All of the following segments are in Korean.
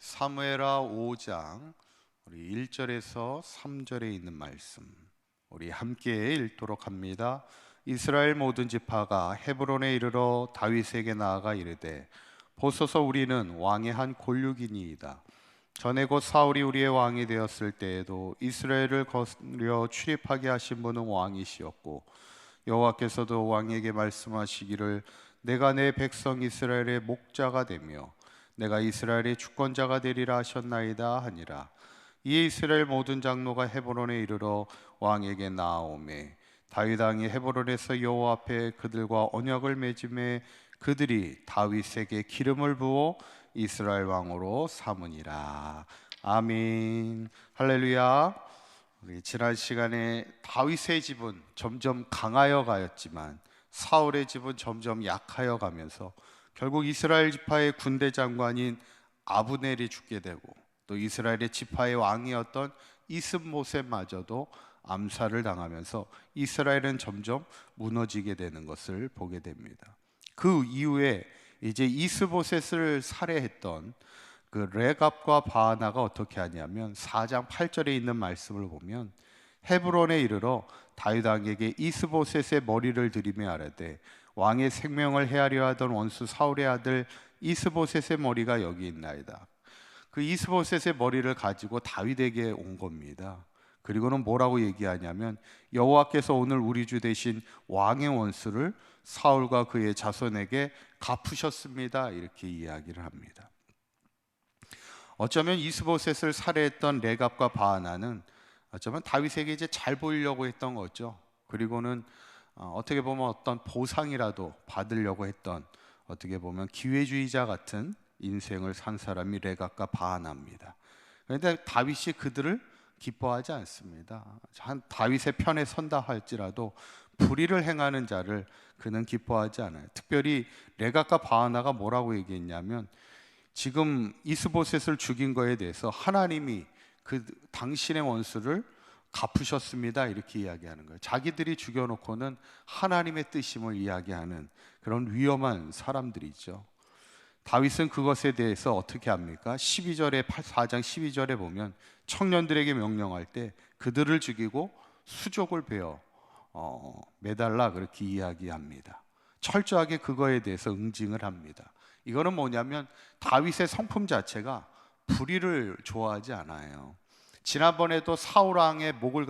사무엘하 5장 우리 1절에서 3절에 있는 말씀 우리 함께 읽도록 합니다. 이스라엘 모든 지파가 헤브론에 이르러 다윗에게 나아가 이르되 보소서 우리는 왕의 한 골육이니이다. 전에 곧 사울이 우리의 왕이 되었을 때에도 이스라엘을 거스려 출입하게 하신 분은 왕이시었고 여호와께서도 왕에게 말씀하시기를 내가 내 백성 이스라엘의 목자가 되며 내가 이스라엘의 주권자가 되리라 하셨나이다 하니라. 이에 이스라엘 모든 장로가 헤브론에 이르러 왕에게 나아오매 다윗 왕이 헤브론에서 여호와 앞에 그들과 언약을 맺음에 그들이 다윗에게 기름을 부어 이스라엘 왕으로 삼으니라. 아멘. 할렐루야. 우리 지난 시간에 다윗의 집은 점점 강하여 가였지만 사울의 집은 점점 약하여 가면서 결국 이스라엘 지파의 군대 장관인 아브넬이 죽게 되고 또 이스라엘의 지파의 왕이었던 이스보셋마저도 암살을 당하면서 이스라엘은 점점 무너지게 되는 것을 보게 됩니다. 그 이후에 이제 이스보셋을 살해했던 그 레갑과 바하나가 어떻게 하냐면 4장 8절에 있는 말씀을 보면 헤브론에 이르러 다윗 왕에게 이스보셋의 머리를 들이며 아뢰되 왕의 생명을 헤아려 하던 원수 사울의 아들 이스보셋의 머리가 여기 있나이다. 그 이스보셋의 머리를 가지고 다윗에게 온 겁니다. 그리고는 뭐라고 얘기하냐면 여호와께서 오늘 우리 주 대신 왕의 원수를 사울과 그의 자손에게 갚으셨습니다. 이렇게 이야기를 합니다. 어쩌면 이스보셋을 살해했던 레갑과 바하나는 어쩌면 다윗에게 이제 잘 보이려고 했던 거죠. 그리고는 어떻게 보면 어떤 보상이라도 받으려고 했던 어떻게 보면 기회주의자 같은 인생을 산 사람이 레갑과 바하나입니다. 그런데 다윗이 그들을 기뻐하지 않습니다. 한 다윗의 편에 선다 할지라도 불의를 행하는 자를 그는 기뻐하지 않아요. 특별히 레갑과 바하나가 뭐라고 얘기했냐면 지금 이스보셋을 죽인 거에 대해서 하나님이 그 당신의 원수를 갚으셨습니다. 이렇게 이야기하는 거예요. 자기들이 죽여놓고는 하나님의 뜻임을 이야기하는 그런 위험한 사람들이죠. 다윗은 그것에 대해서 어떻게 합니까? 4장 12절에 보면 청년들에게 명령할 때 그들을 죽이고 수족을 베어 매달라 그렇게 이야기합니다. 철저하게 그거에 대해서 응징을 합니다. 이거는 뭐냐면 다윗의 성품 자체가 불의를 좋아하지 않아요. 지난번에도 사울 왕의 목을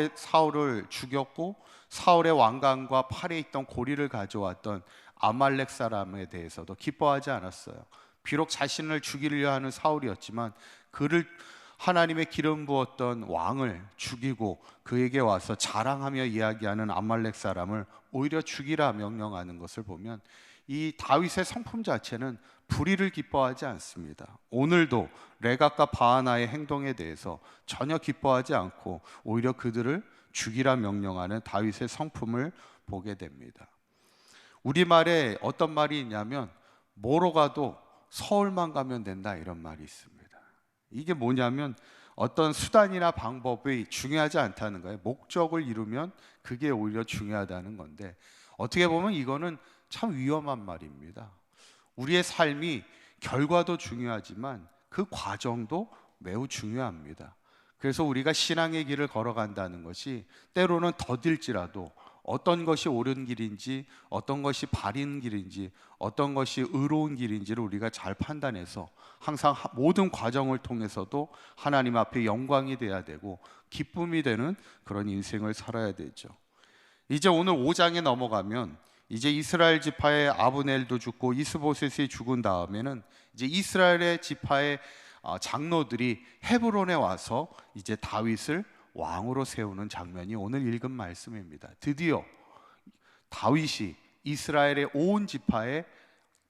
사울을 죽였고 사울의 왕관과 팔에 있던 고리를 가져왔던 아말렉 사람에 대해서도 기뻐하지 않았어요. 비록 자신을 죽이려 하는 사울이었지만 그를 하나님의 기름 부었던 왕을 죽이고 그에게 와서 자랑하며 이야기하는 아말렉 사람을 오히려 죽이라 명령하는 것을 보면 이 다윗의 성품 자체는 불의를 기뻐하지 않습니다. 오늘도 레갑과 바하나의 행동에 대해서 전혀 기뻐하지 않고 오히려 그들을 죽이라 명령하는 다윗의 성품을 보게 됩니다. 우리말에 어떤 말이 있냐면 뭐로 가도 서울만 가면 된다 이런 말이 있습니다. 이게 뭐냐면 어떤 수단이나 방법이 중요하지 않다는 거예요. 목적을 이루면 그게 오히려 중요하다는 건데 어떻게 보면 이거는 참 위험한 말입니다. 우리의 삶이 결과도 중요하지만 그 과정도 매우 중요합니다. 그래서 우리가 신앙의 길을 걸어간다는 것이 때로는 더딜지라도 어떤 것이 옳은 길인지 어떤 것이 바른 길인지 어떤 것이 의로운 길인지를 우리가 잘 판단해서 항상 모든 과정을 통해서도 하나님 앞에 영광이 돼야 되고 기쁨이 되는 그런 인생을 살아야 되죠. 이제 오늘 5장에 넘어가면 이제 이스라엘 지파의 아브넬도 죽고 이스보셋이 죽은 다음에는 이제 이스라엘의 지파의 장로들이 헤브론에 와서 이제 다윗을 왕으로 세우는 장면이 오늘 읽은 말씀입니다. 드디어 다윗이 이스라엘의 온 지파의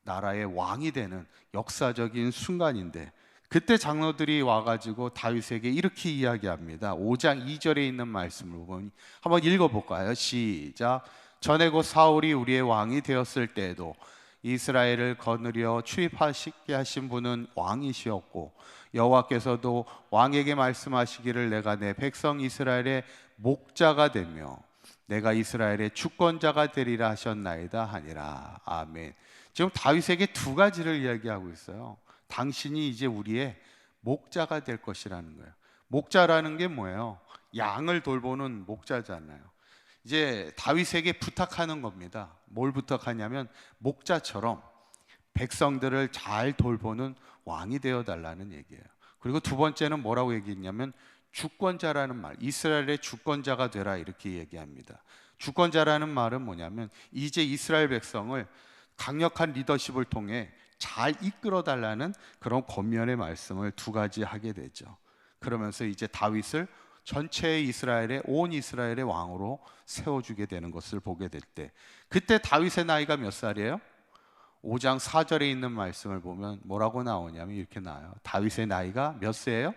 나라의 왕이 되는 역사적인 순간인데 그때 장로들이 와가지고 다윗에게 이렇게 이야기합니다. 5장 2절에 있는 말씀을 보니 한번 읽어볼까요? 시작. 전에 곧 사울이 우리의 왕이 되었을 때에도 이스라엘을 거느려 출입하시게 하신 분은 왕이시었고 여호와께서도 왕에게 말씀하시기를 내가 내 백성 이스라엘의 목자가 되며 내가 이스라엘의 주권자가 되리라 하셨나이다 하니라. 아멘. 지금 다윗에게 두 가지를 이야기하고 있어요. 당신이 이제 우리의 목자가 될 것이라는 거예요. 목자라는 게 뭐예요? 양을 돌보는 목자잖아요. 이제 다윗에게 부탁하는 겁니다. 뭘 부탁하냐면 목자처럼 백성들을 잘 돌보는 왕이 되어 달라는 얘기예요. 그리고 두 번째는 뭐라고 얘기했냐면 주권자라는 말, 이스라엘의 주권자가 되라 이렇게 얘기합니다. 주권자라는 말은 뭐냐면 이제 이스라엘 백성을 강력한 리더십을 통해 잘 이끌어 달라는 그런 권면의 말씀을 두 가지 하게 되죠. 그러면서 이제 다윗을 전체 이스라엘의 온 이스라엘의 왕으로 세워주게 되는 것을 보게 될 때, 그때 다윗의 나이가 몇 살이에요? 5장 4절에 있는 말씀을 보면 뭐라고 나오냐면 이렇게 나와요. 다윗의 나이가 몇 세예요?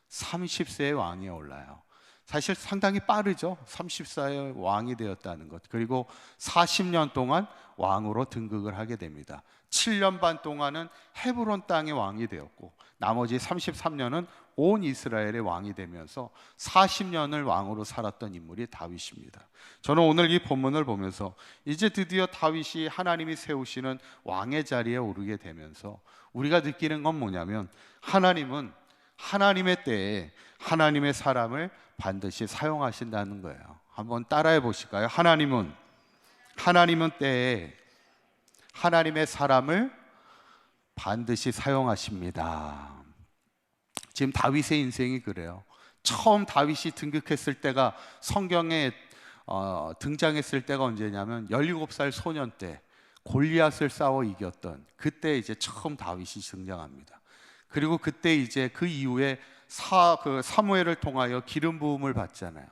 30세의 왕이 올라요. 사실 상당히 빠르죠. 30세의 왕이 되었다는 것. 그리고 40년 동안 왕으로 등극을 하게 됩니다. 7년 반 동안은 헤브론 땅의 왕이 되었고 나머지 33년은 온 이스라엘의 왕이 되면서 40년을 왕으로 살았던 인물이 다윗입니다. 저는 오늘 이 본문을 보면서 이제 드디어 다윗이 하나님이 세우시는 왕의 자리에 오르게 되면서 우리가 느끼는 건 뭐냐면 하나님은 하나님의 때에 하나님의 사람을 반드시 사용하신다는 거예요. 한번 따라해 보실까요? 하나님은 때에 하나님의 사람을 반드시 사용하십니다. 지금 다윗의 인생이 그래요. 처음 다윗이 등극했을 때가 성경에 등장했을 때가 언제냐면 17살 소년 때 골리앗을 싸워 이겼던 그때 이제 처음 다윗이 등장합니다. 그리고 그때 이제 그 이후에 사무엘을 통하여 기름 부음을 받잖아요.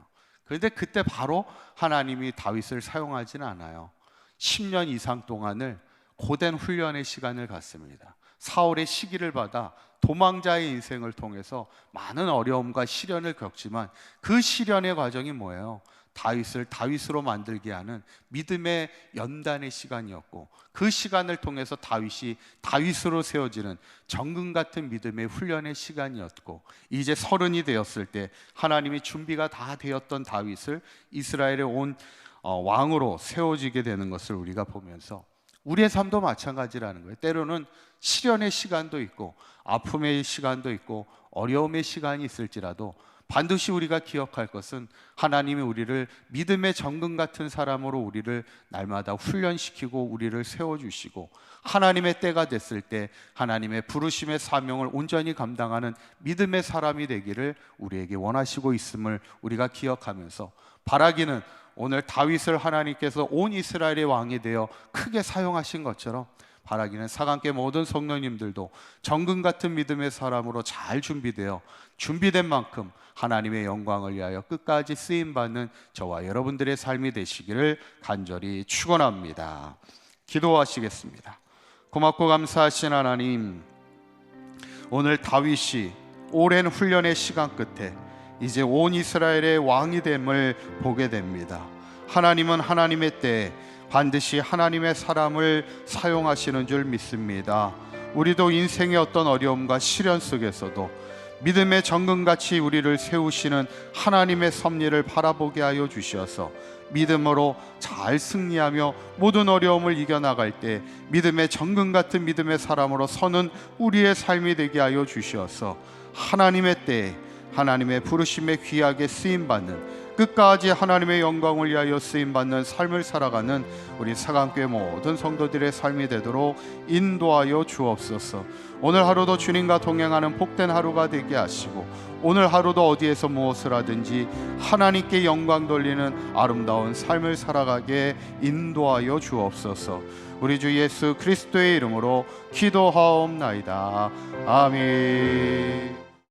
그런데 그때 바로 하나님이 다윗을 사용하지는 않아요. 10년 이상 동안을 고된 훈련의 시간을 갖습니다. 사울의 시기를 받아 도망자의 인생을 통해서 많은 어려움과 시련을 겪지만 그 시련의 과정이 뭐예요? 다윗을 다윗으로 만들게 하는 믿음의 연단의 시간이었고 그 시간을 통해서 다윗이 다윗으로 세워지는 정금 같은 믿음의 훈련의 시간이었고 이제 30이 되었을 때 하나님이 준비가 다 되었던 다윗을 이스라엘의 온 왕으로 세워지게 되는 것을 우리가 보면서 우리의 삶도 마찬가지라는 거예요. 때로는 시련의 시간도 있고 아픔의 시간도 있고 어려움의 시간이 있을지라도 반드시 우리가 기억할 것은 하나님이 우리를 믿음의 정금 같은 사람으로 우리를 날마다 훈련시키고 우리를 세워주시고 하나님의 때가 됐을 때 하나님의 부르심의 사명을 온전히 감당하는 믿음의 사람이 되기를 우리에게 원하시고 있음을 우리가 기억하면서 바라기는 오늘 다윗을 하나님께서 온 이스라엘의 왕이 되어 크게 사용하신 것처럼 바라기는 사강교회 모든 성도님들도 정금 같은 믿음의 사람으로 잘 준비된 만큼 하나님의 영광을 위하여 끝까지 쓰임받는 저와 여러분들의 삶이 되시기를 간절히 축원합니다. 기도하시겠습니다. 고맙고 감사하신 하나님, 오늘 다윗이 오랜 훈련의 시간 끝에 이제 온 이스라엘의 왕이 됨을 보게 됩니다. 하나님은 하나님의 때에 반드시 하나님의 사람을 사용하시는 줄 믿습니다. 우리도 인생의 어떤 어려움과 시련 속에서도 믿음의 정금같이 우리를 세우시는 하나님의 섭리를 바라보게 하여 주셔서 믿음으로 잘 승리하며 모든 어려움을 이겨나갈 때 믿음의 정금 같은 믿음의 사람으로 서는 우리의 삶이 되게 하여 주셔서 하나님의 때에 하나님의 부르심에 귀하게 쓰임받는 끝까지 하나님의 영광을 위하여 쓰임받는 삶을 살아가는 우리 사강교회 모든 성도들의 삶이 되도록 인도하여 주옵소서. 오늘 하루도 주님과 동행하는 복된 하루가 되게 하시고 오늘 하루도 어디에서 무엇을 하든지 하나님께 영광 돌리는 아름다운 삶을 살아가게 인도하여 주옵소서. 우리 주 예수 그리스도의 이름으로 기도하옵나이다. 아멘.